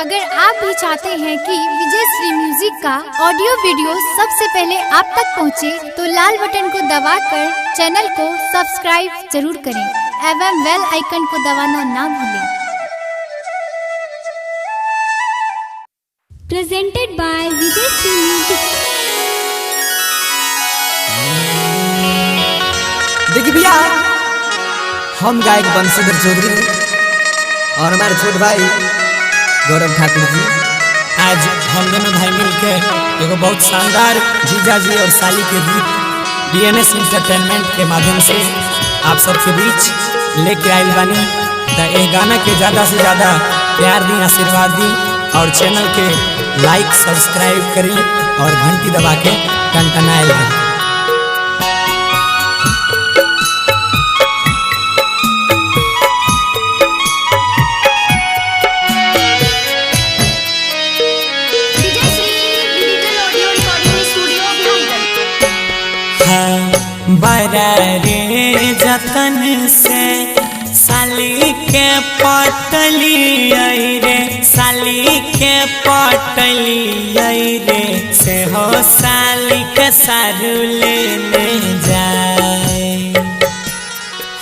अगर आप भी चाहते हैं कि विजय श्री म्यूजिक का ऑडियो वीडियो सबसे पहले आप तक पहुंचे, तो लाल बटन को दबाकर चैनल को सब्सक्राइब जरूर करें एवं बेल आइकन को दबाना ना भूलें। Presented by Vijay Shri music. देखिए भैया, हम गायक बंशीधर चौधरी और हमारे छोटे भाई गौरव ठाकुर जी, आज हम दोनों भाई मिलकर एगो बहुत शानदार जीजा जी और साली के गीत DNS एंटरटेनमेंट के माध्यम से आप सबके बीच लेके आए बानी। तो ये गाना के ज़्यादा से ज़्यादा प्यार दी, आशीर्वाद दी और चैनल के लाइक सब्सक्राइब करी और घंटी दबा के टनटनाए लगी। बड़ा रे जतन से साली के पटली रे, साली के पटली रे, से हो साली के सारू लेने जाए।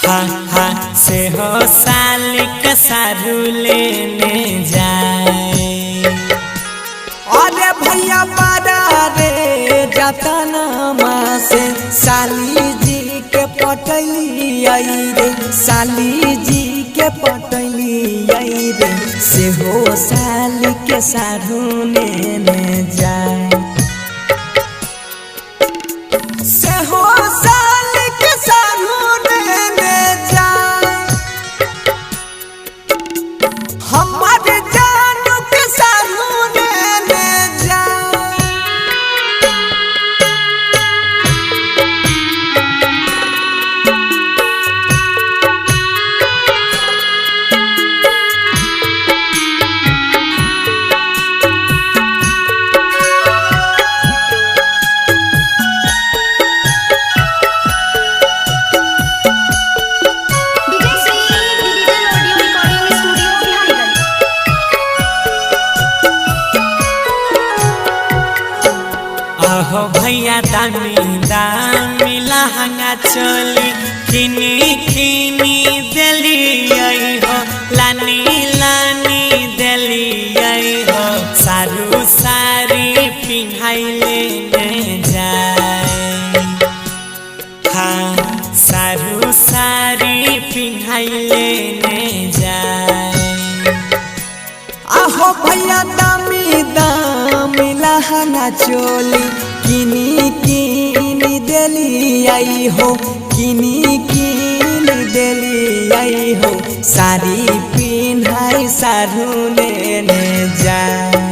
हाँ हाँ, से हो साली के सारू लेने जाए। अरे भैया बड़ा रे जतनमा से साली जी के पटली रे, साली जी के पटली रे, से हो साली के सारू लेने जाए। से हो साली के सारू लेने जाए। हमारे जानू के सारू लेने जाए। आहो भैया दामी दामी लहंगा चोली किनी किनी दिली हो, लानी लानी दिली हो, सारू सारी पिन्हाई लेने जाए। हाँ, सारू सारी पिन्हाई लेने जाए। आहो भैया दामी दामी लहंगा चोली किनी किनी दिली आई हो, किनी किनी दिली आई हो, सारी पिन्हाई सारू लेने जाए।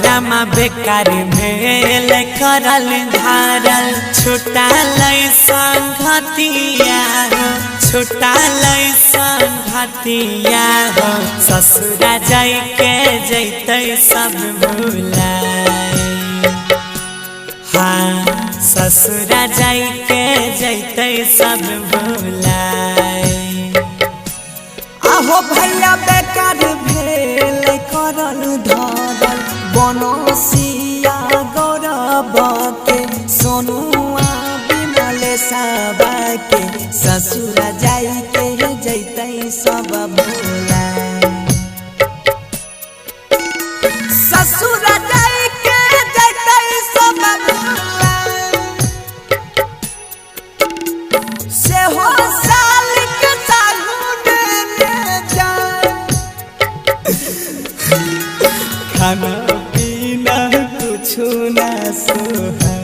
रामा बेकार भेल करल धारल, छुटा लय संगतिया हो, छुटा लय संगतिया हो, ससुरा जाय के जैते सब भुलाए। हाँ, ससुरा जाय के जैते सब भुलाए। आहो भैया बेकार भेल करल धारल, बनसिया गौरव के, सोनुआ बिमल साबा के, ससुरा जाई के जैते सब भुलाए। ससुरा जाई के जैते सब भुलाए। से हो साल के सागुन जान खाना पीना कुछ ना सोहा